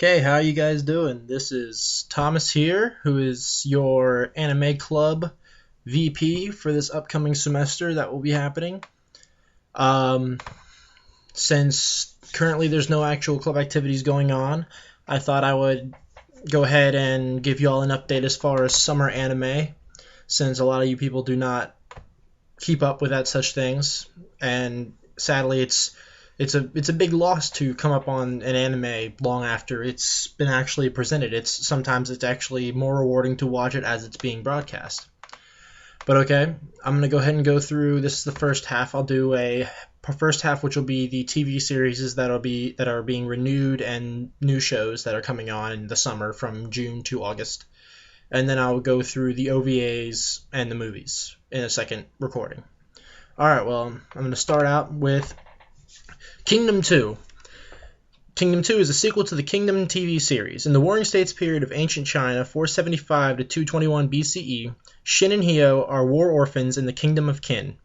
Okay, how you guys doing? This is Thomas here, who is your anime club VP for this upcoming semester that will be happening. Um, since currently there's no actual club activities going on, I thought I would go ahead and give you all an update as far as summer anime, since a lot of you people do not keep up with that such things, and sadly it's a big loss to come up on an anime long after it's been actually presented. Sometimes it's actually more rewarding to watch it as it's being broadcast. But okay, I'm gonna go ahead and go through. This is the first half. I'll do a first half, which will be the TV series that are being renewed and new shows that are coming on in the summer from June to August, and then I'll go through the OVAs and the movies in a second recording. All right, well, I'm gonna start out with Kingdom 2. Kingdom 2 is a sequel to the Kingdom TV series. In the Warring States period of ancient China, 475 to 221 BCE, Shin and Hyo are war orphans in the Kingdom of Qin.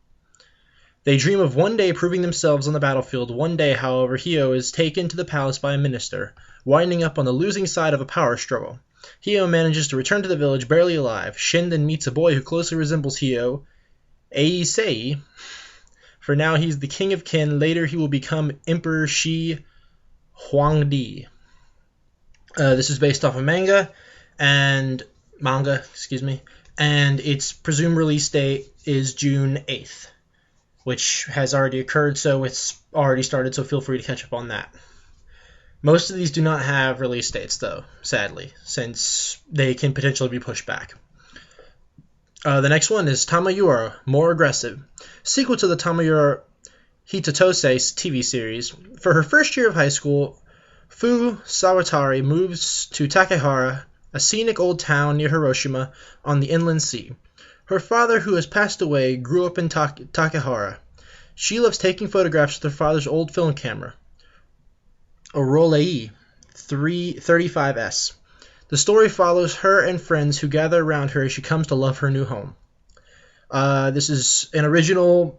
They dream of one day proving themselves on the battlefield. One day, however, Hyo is taken to the palace by a minister, winding up on the losing side of a power struggle. Hyo manages to return to the village barely alive. Shin then meets a boy who closely resembles Hyo, Eisei. For now, he's the king of Qin. Later, he will become Emperor Shi Huangdi. This is based off of manga, and its presumed release date is June 8th, which has already occurred, so it's already started, so feel free to catch up on that. Most of these do not have release dates, though, sadly, since they can potentially be pushed back. The next one is Tamayura, More Aggressive. Sequel to the Tamayura Hitatose TV series. For her first year of high school, Fu Sawatari moves to Takehara, a scenic old town near Hiroshima on the inland sea. Her father, who has passed away, grew up in Takehara. She loves taking photographs with her father's old film camera, a Rolei 35S. The story follows her and friends who gather around her as she comes to love her new home. This is an original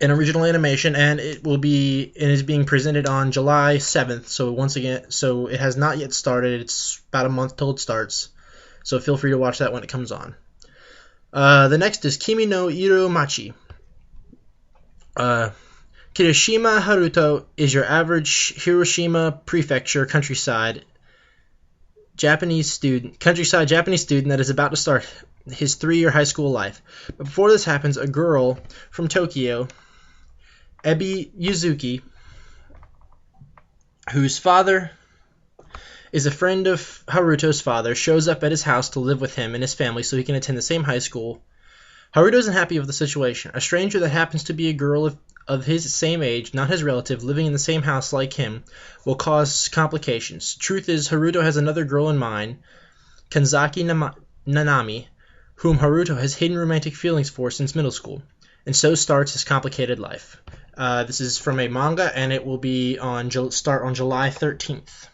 animation, and it is being presented on July 7th. So it has not yet started. It's about a month till it starts. So feel free to watch that when it comes on. The next is Kimi no Iromachi. Kirishima Haruto is your average Hiroshima Prefecture countryside Japanese student that is about to start his 3-year high school life. But before this happens, a girl from Tokyo, Ebi Yuzuki, whose father is a friend of Haruto's father, shows up at his house to live with him and his family so he can attend the same high school. Haruto isn't happy with the situation. A stranger that happens to be a girl of his same age, not his relative, living in the same house like him, will cause complications. Truth is, Haruto has another girl in mind, Kanzaki Nanami, whom Haruto has hidden romantic feelings for since middle school. And so starts his complicated life. This is from a manga, and it will be start on July 13th.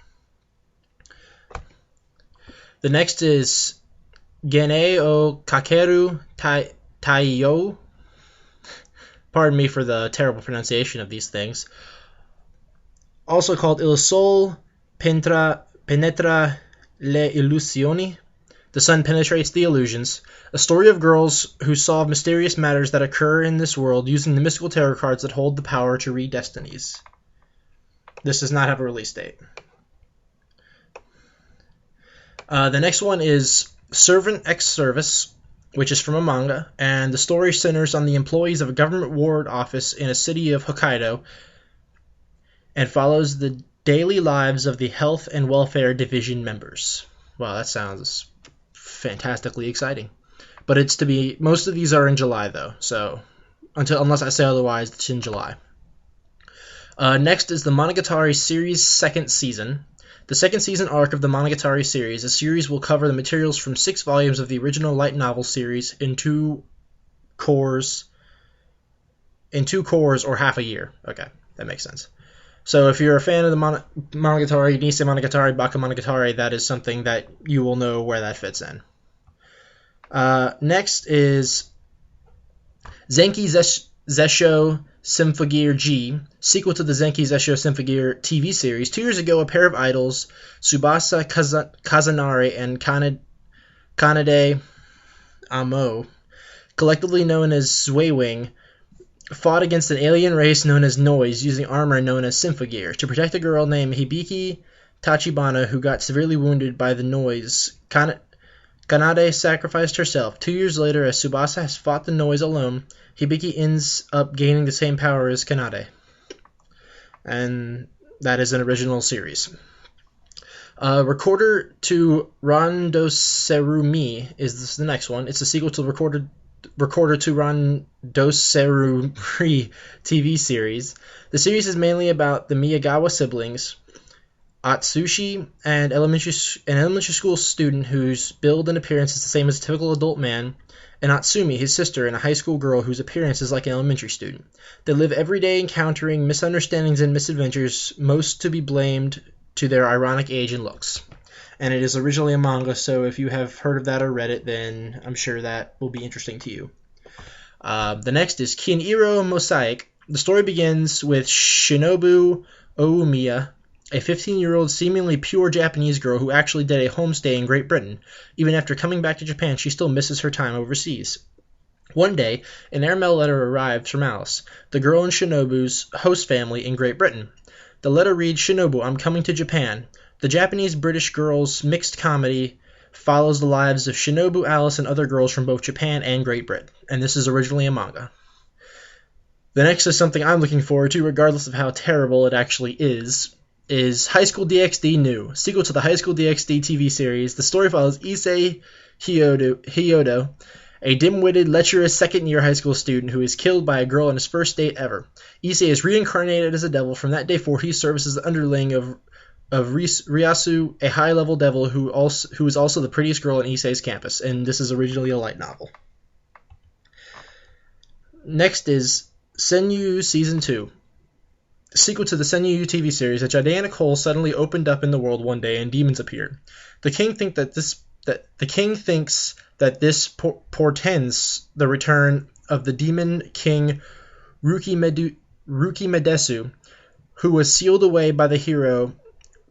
The next is Gene o Kakeru Taiyou. Pardon me for the terrible pronunciation of these things. Also called Il Sol Penetra le Illusioni. The sun penetrates the illusions. A story of girls who solve mysterious matters that occur in this world using the mystical tarot cards that hold the power to read destinies. This does not have a release date. The next one is Servant X Service, which is from a manga, and the story centers on the employees of a government ward office in a city of Hokkaido and follows the daily lives of the Health and Welfare Division members. Wow, that sounds fantastically exciting. But most of these are in July, though, so unless I say otherwise, it's in July. Next is the Monogatari series' second season. The second season arc of the Monogatari series. The series will cover the materials from 6 volumes of the original light novel series in 2 cores or half a year. Okay, that makes sense. So if you're a fan of the Monogatari, Nisei Monogatari, Bakemonogatari, that is something that you will know where that fits in. Next is Zenki Zesshou Symphogear G, sequel to the Senki zesshou Symphogear TV series. 2 years ago, a pair of idols, Tsubasa Kazanari and Kanade Amo, collectively known as Zweiwing, fought against an alien race known as Noise using armor known as symphogear. To protect a girl named Hibiki Tachibana who got severely wounded by the Noise, Kanade sacrificed herself. 2 years later, as Tsubasa has fought the Noise alone, Hibiki ends up gaining the same power as Kanade. And that is an original series. Recorder to Rondo Tsurumi is the next one. It's a sequel to Recorder to Rondo Tsurumi TV series. The series is mainly about the Miyagawa siblings, Atsushi, an elementary school student whose build and appearance is the same as a typical adult man, and Atsumi, his sister, and a high school girl whose appearance is like an elementary student. They live every day encountering misunderstandings and misadventures, most to be blamed to their ironic age and looks. And it is originally a manga, so if you have heard of that or read it, then I'm sure that will be interesting to you. The next is Kinero Mosaic. The story begins with Shinobu Oumiya, a 15-year-old seemingly pure Japanese girl who actually did a homestay in Great Britain. Even after coming back to Japan, she still misses her time overseas. One day, an airmail letter arrives from Alice, the girl in Shinobu's host family in Great Britain. The letter reads, "Shinobu, I'm coming to Japan." The Japanese-British girls' mixed comedy follows the lives of Shinobu, Alice, and other girls from both Japan and Great Britain, and this is originally a manga. The next is something I'm looking forward to, regardless of how terrible it actually is High School DxD New, sequel to the High School DxD TV series. The story follows Issei Hyodo, a dim-witted, lecherous second-year high school student who is killed by a girl on his first date ever. Issei is reincarnated as a devil. From that day forward, he serves as the underling of Ryasu, a high-level devil who is also the prettiest girl on Issei's campus, and this is originally a light novel. Next is Senyu Season 2. Sequel to the Senyu TV series, a gigantic hole suddenly opened up in the world one day and demons appeared. The king thinks that this portends the return of the demon king Rukimedesu, who was sealed away by the hero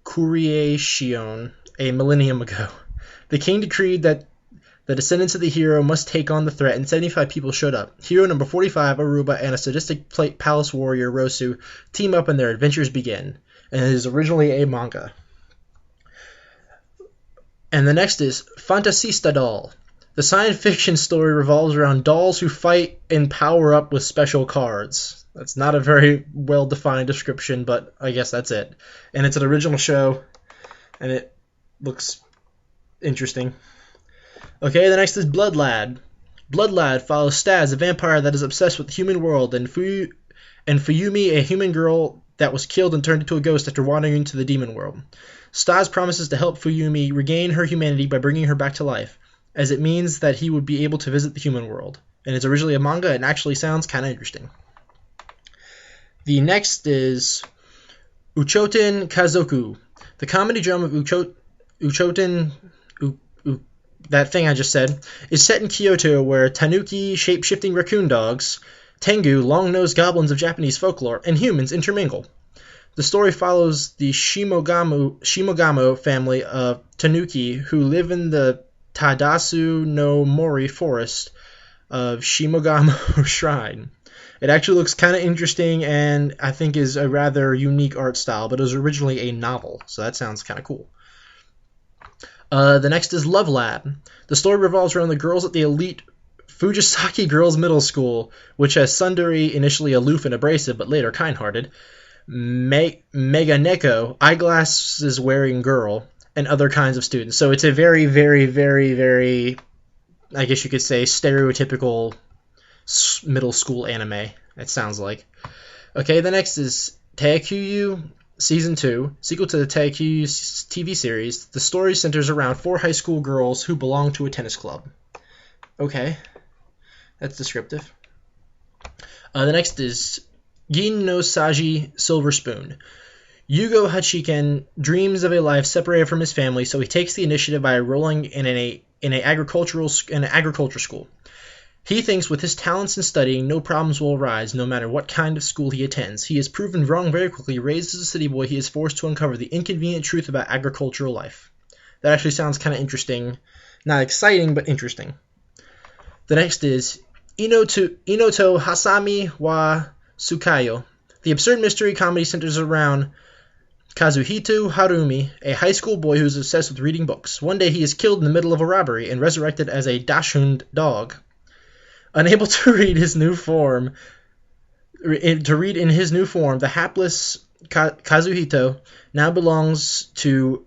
Kurieshion a millennium ago. The king decreed that the descendants of the hero must take on the threat, and 75 people showed up. Hero number 45, Aruba, and a sadistic palace warrior, Rocio, team up and their adventures begin. And it is originally a manga. And the next is Fantasista Doll. The science fiction story revolves around dolls who fight and power up with special cards. That's not a very well-defined description, but I guess that's it. And it's an original show, and it looks interesting. Okay, the next is Blood Lad. Blood Lad follows Staz, a vampire that is obsessed with the human world, and Fuyumi, a human girl that was killed and turned into a ghost after wandering into the demon world. Staz promises to help Fuyumi regain her humanity by bringing her back to life, as it means that he would be able to visit the human world. And it's originally a manga and actually sounds kind of interesting. The next is Uchoten Kazoku. The comedy drama of Uchoten, that thing I just said, is set in Kyoto, where tanuki, shape-shifting raccoon dogs, tengu, long-nosed goblins of Japanese folklore, and humans intermingle. The story follows the Shimogamo family of tanuki who live in the Tadasu no Mori forest of Shimogamo Shrine. It actually looks kind of interesting and I think is a rather unique art style, but it was originally a novel, so that sounds kind of cool. The next is Love Lab. The story revolves around the girls at the elite Fujisaki Girls Middle School, which has Sundari, initially aloof and abrasive, but later kind-hearted, Meganeko, eyeglasses-wearing girl, and other kinds of students. So it's a very, very, very, very, I guess you could say, stereotypical middle school anime, it sounds like. Okay, the next is Taiyou Season 2, sequel to the Taiyou TV series. The story centers around 4 high school girls who belong to a tennis club. Okay, that's descriptive. The next is Gin no Saji Silver Spoon. Yugo Hachiken dreams of a life separated from his family, so he takes the initiative by enrolling in an agriculture school. He thinks with his talents in studying, no problems will arise, no matter what kind of school he attends. He is proven wrong very quickly. Raised as a city boy, he is forced to uncover the inconvenient truth about agricultural life. That actually sounds kind of interesting. Not exciting, but interesting. The next is Inoto Hasami wa Tsukayo. The absurd mystery comedy centers around Kazuhito Harumi, a high school boy who is obsessed with reading books. One day he is killed in the middle of a robbery and resurrected as a dachshund dog. Unable to read in his new form, the hapless Kazuhito now belongs to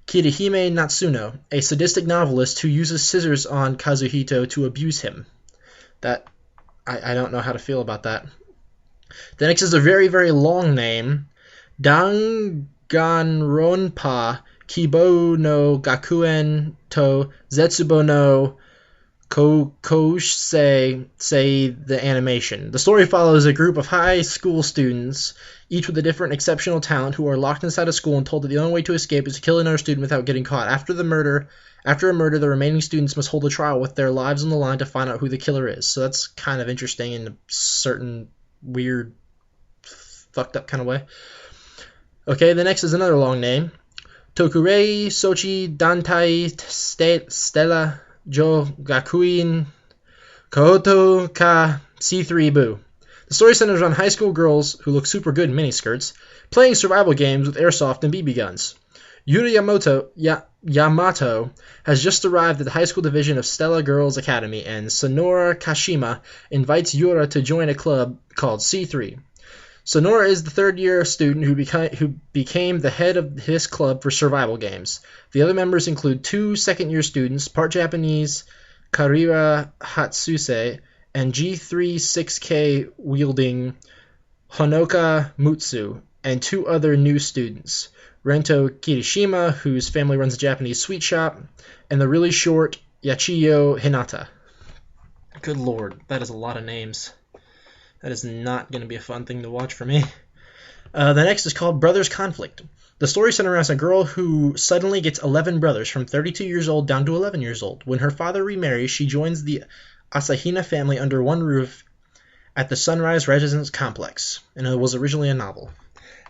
Kirihime Natsuno, a sadistic novelist who uses scissors on Kazuhito to abuse him. That I don't know how to feel about that. The next is a very, very long name. Danganronpa Kibo no Gakuen to Zetsubo no Kokousei say the animation. The story follows a group of high school students, each with a different exceptional talent, who are locked inside a school and told that the only way to escape is to kill another student without getting caught. After a murder, the remaining students must hold a trial with their lives on the line to find out who the killer is. So that's kind of interesting in a certain weird, fucked up kind of way. Okay, the next is another long name. Tokurei Sochi Dantai Stella Jo Gakuen Kyoto Ka C3 Boo. The story centers on high school girls who look super good in miniskirts playing survival games with airsoft and BB guns. Yuri Yamato has just arrived at the high school division of Stella Girls Academy, and Sonora Kashima invites Yura to join a club called C3. Sonora is the third-year student who became the head of his club for survival games. The other members include two second-year students, part Japanese, Karira Hatsuse, and G36K wielding Honoka Mutsu, and two other new students, Rento Kirishima, whose family runs a Japanese sweet shop, and the really short Yachiyo Hinata. Good lord, that is a lot of names. That is not going to be a fun thing to watch for me. The next is called Brothers Conflict. The story centers around a girl who suddenly gets 11 brothers, from 32 years old down to 11 years old. When her father remarries, she joins the Asahina family under one roof at the Sunrise Residence Complex, and it was originally a novel.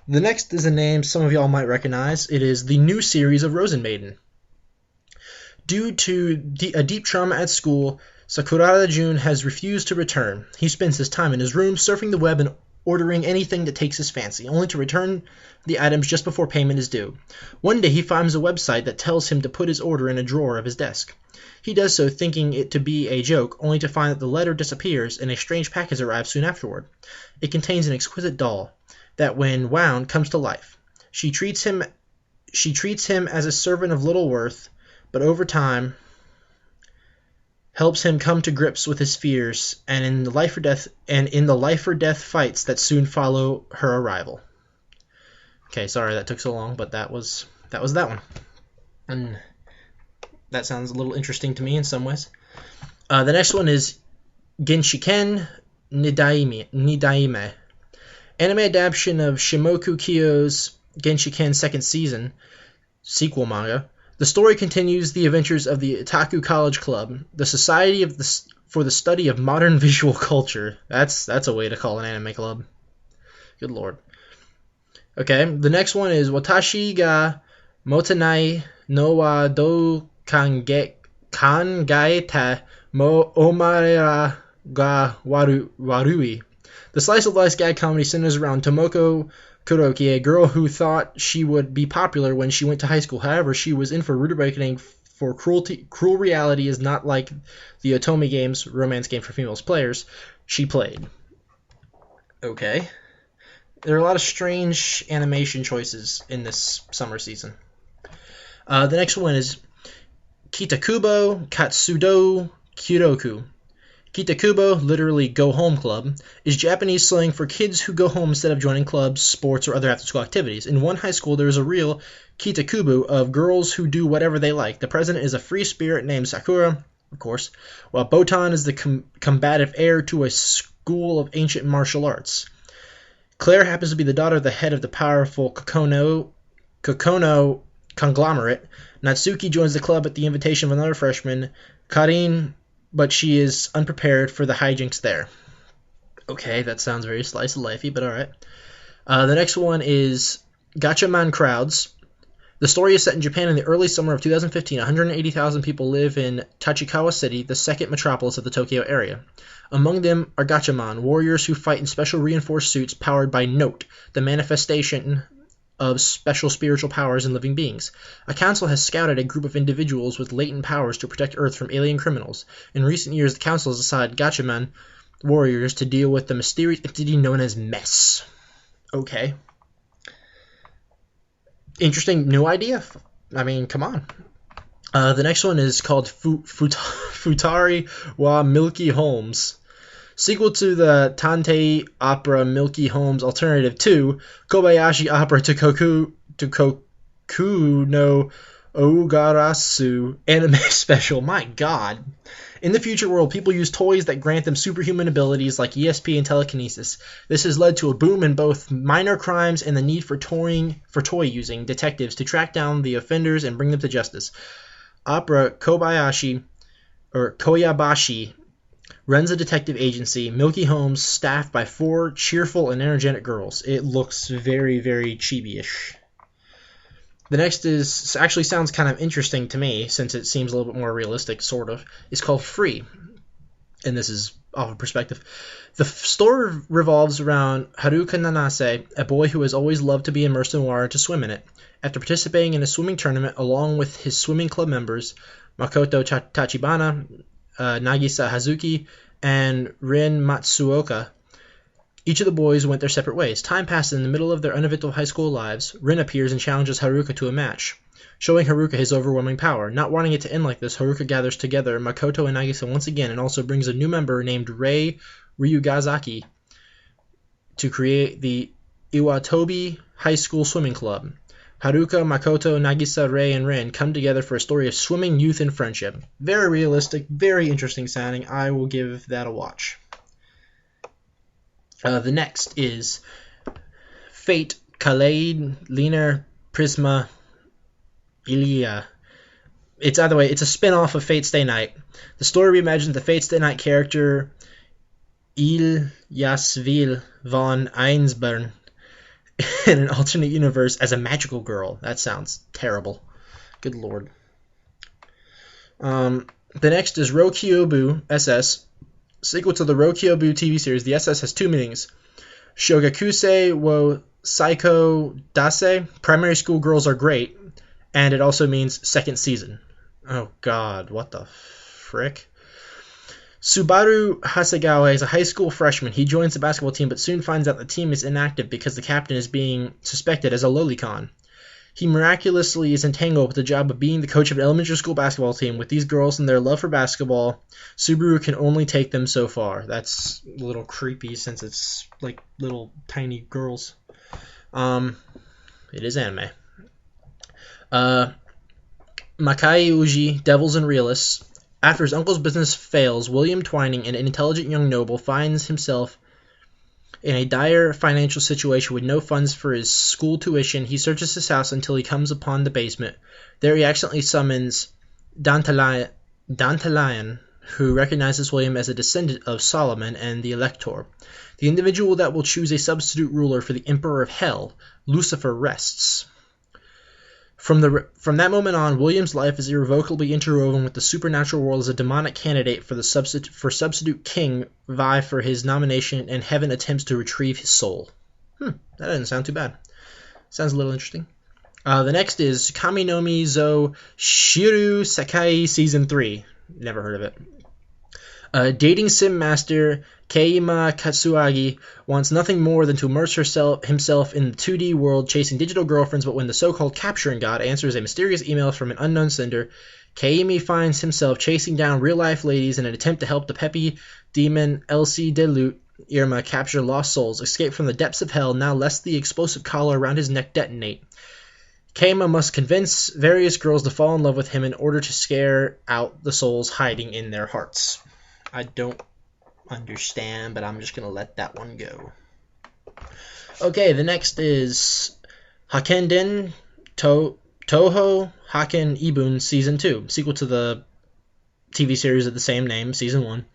The next is a name some of y'all might recognize. It is the new series of Rosen Maiden. Due to a deep trauma at school, Sakurada Jun has refused to return. He spends his time in his room surfing the web and ordering anything that takes his fancy, only to return the items just before payment is due. One day he finds a website that tells him to put his order in a drawer of his desk. He does so, thinking it to be a joke, only to find that the letter disappears and a strange package arrives soon afterward. It contains an exquisite doll that, when wound, comes to life. She treats him as a servant of little worth, but over time helps him come to grips with his fears and in the life or death fights that soon follow her arrival. Okay, sorry that took so long, but that was that one. And that sounds a little interesting to me in some ways. The next one is Genshiken Nidaime. Anime adaptation of Shimoku Kyo's Genshiken second season sequel manga. The story continues the adventures of the Otaku College Club, the society for the study of modern visual culture. That's a way to call an anime club. Good lord. Okay, the next one is Watashi ga Motenai no wa do kangaeta mo omaera ga warui. The slice of life gag comedy centers around Tomoko Kuroki, a girl who thought she would be popular when she went to high school. However, she was in for a rude awakening, for cruel reality is not like the Otome games, romance game for female players, she played. Okay. There are a lot of strange animation choices in this summer season. The next one is Kitakubo Katsudo Kiroku. Kitakubo, literally Go Home Club, is Japanese slang for kids who go home instead of joining clubs, sports, or other after-school activities. In one high school, there is a real Kitakubo of girls who do whatever they like. The president is a free spirit named Sakura, of course, while Botan is the combative heir to a school of ancient martial arts. Claire happens to be the daughter of the head of the powerful Kokono conglomerate. Natsuki joins the club at the invitation of another freshman, Karin but she is unprepared for the hijinks there. Okay, that sounds very slice of lifey, but alright. The next one is Gatchaman Crowds. The story is set in Japan in the early summer of 2015. 180,000 people live in Tachikawa City, the second metropolis of the Tokyo area. Among them are Gatchaman Warriors who fight in special reinforced suits powered by Note, the manifestation of special spiritual powers in living beings. A council has scouted a group of individuals with latent powers to protect Earth from alien criminals. In recent years, the council has assigned Gatchaman Warriors to deal with the mysterious entity known as Mess. Okay. Interesting new idea. I mean, come on. The next one is called Futari wa Milky Holmes. Sequel to the Tantei opera Milky Holmes Alternative 2, Kobayashi Opera Tokoku no Ougarasu anime special. My god. In the future world, people use toys that grant them superhuman abilities like ESP and telekinesis. This has led to a boom in both minor crimes and the need for toy-using detectives to track down the offenders and bring them to justice. Opera Koyabashi runs a detective agency, Milky Holmes, staffed by 4 cheerful and energetic girls. It looks very, very chibi-ish. The next is actually sounds kind of interesting to me, since it seems a little bit more realistic, sort of. It's called Free, and this is off of perspective. The story revolves around Haruka Nanase, a boy who has always loved to be immersed in water and to swim in it. After participating in a swimming tournament along with his swimming club members, Makoto Tachibana, Nagisa Hazuki, and Rin Matsuoka, each of the boys went their separate ways. Time passes in the middle of their uneventful high school lives. Rin appears and challenges Haruka to a match, showing Haruka his overwhelming power. Not wanting it to end like this, Haruka gathers together Makoto and Nagisa once again and also brings a new member named Rei Ryugazaki to create the Iwatobi High School Swimming Club. Haruka, Makoto, Nagisa, Rei, and Rin come together for a story of swimming, youth, and friendship. Very realistic, very interesting sounding. I will give that a watch. The next is Fate, Kaleid, Linear, Prisma, Ilia. It's either way, it's a spin-off of Fate Stay Night. The story reimagines the Fate Stay Night character Ilyasville von Einsborn in an alternate universe as a magical girl. That sounds terrible. Good lord. The next is Rocio Boo SS. Sequel to the Rocio Boo TV series, the SS has 2 meanings. Shogakusei wo Saiko Dase, primary school girls are great, and it also means second season. Oh god, what the frick? Subaru Hasegawa is a high school freshman. He joins the basketball team but soon finds out the team is inactive because the captain is being suspected as a lolicon. He miraculously is entangled with the job of being the coach of an elementary school basketball team. With these girls and their love for basketball, Subaru can only take them so far. That's a little creepy since it's like little tiny girls. It is anime. Makai Uji, Devils and Realists. After his uncle's business fails, William Twining, an intelligent young noble, finds himself in a dire financial situation with no funds for his school tuition. He searches his house until he comes upon the basement. There he accidentally summons Dantalion, who recognizes William as a descendant of Solomon and the Elector. The individual that will choose a substitute ruler for the Emperor of Hell, Lucifer, rests. From that moment on, William's life is irrevocably interwoven with the supernatural world as a demonic candidate for substitute king vie for his nomination, and heaven attempts to retrieve his soul. That doesn't sound too bad. Sounds a little interesting. The next is Kami no Mi zo Shiru Sekai Season 3. Never heard of it. Dating sim master Keima Katsuagi wants nothing more than to immerse himself in the 2D world chasing digital girlfriends, but when the so-called capturing god answers a mysterious email from an unknown sender, Keimi finds himself chasing down real-life ladies in an attempt to help the peppy demon Elsie Delut Irma capture lost souls, escape from the depths of hell, now lest the explosive collar around his neck detonate. Keima must convince various girls to fall in love with him in order to scare out the souls hiding in their hearts. I don't understand, but I'm just going to let that one go. Okay, the next is Hakenden Toho Haken Ibun Season 2, sequel to the TV series of the same name, Season 1.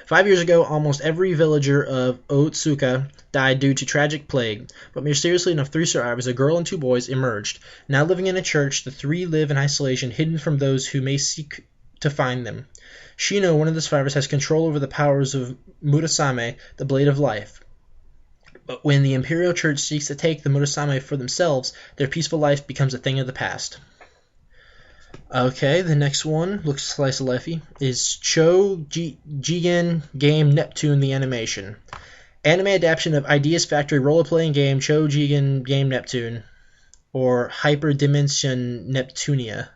5 years ago, almost every villager of Otsuka died due to tragic plague, but mysteriously enough, 3 survivors, a girl and 2 boys, emerged. Now living in a church, the 3 live in isolation, hidden from those who may seek to find them. Shino, one of the survivors, has control over the powers of Murasame, the Blade of Life. But when the Imperial Church seeks to take the Murasame for themselves, their peaceful life becomes a thing of the past. Okay, the next one, looks slice of lifey, is GGN Game Neptune, the animation. Anime adaptation of Ideas Factory role-playing game GGN Game Neptune, or Hyperdimension Neptunia.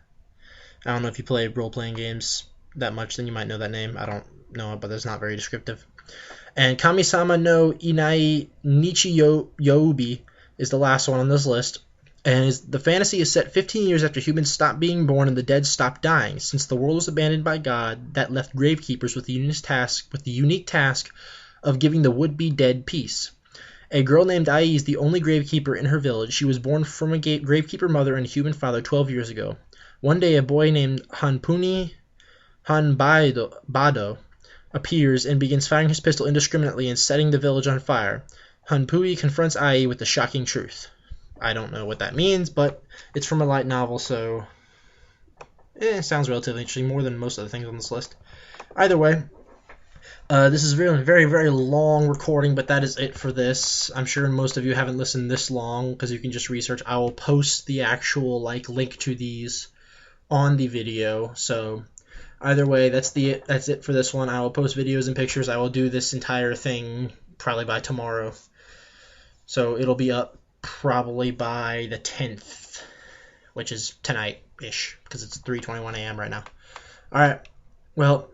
I don't know if you play role-playing games that much, then you might know that name. I don't know it, but it's not very descriptive. And Kamisama no Inai Nichijou is the last one on this list. And the fantasy is set 15 years after humans stopped being born and the dead stopped dying, since the world was abandoned by God. That left gravekeepers with the unique task of giving the would-be dead peace. A girl named Ai is the only gravekeeper in her village. She was born from a gravekeeper mother and a human father 12 years ago. One day, a boy named Hanbado appears and begins firing his pistol indiscriminately and setting the village on fire. Hanpui confronts Ai with the shocking truth. I don't know what that means, but it's from a light novel, so it sounds relatively interesting, more than most of the things on this list. Either way, this is a very, very, very long recording, but that is it for this. I'm sure most of you haven't listened this long, because you can just research. I will post the actual link to these on the video, so either way, that's it for this one. I will post videos and pictures. I will do this entire thing probably by tomorrow, so it'll be up probably by the 10th, which is tonight-ish, because it's 3:21 a.m. right now. Alright, well,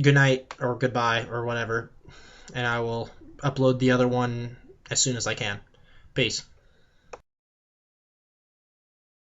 good night, or goodbye, or whatever, and I will upload the other one as soon as I can. Peace.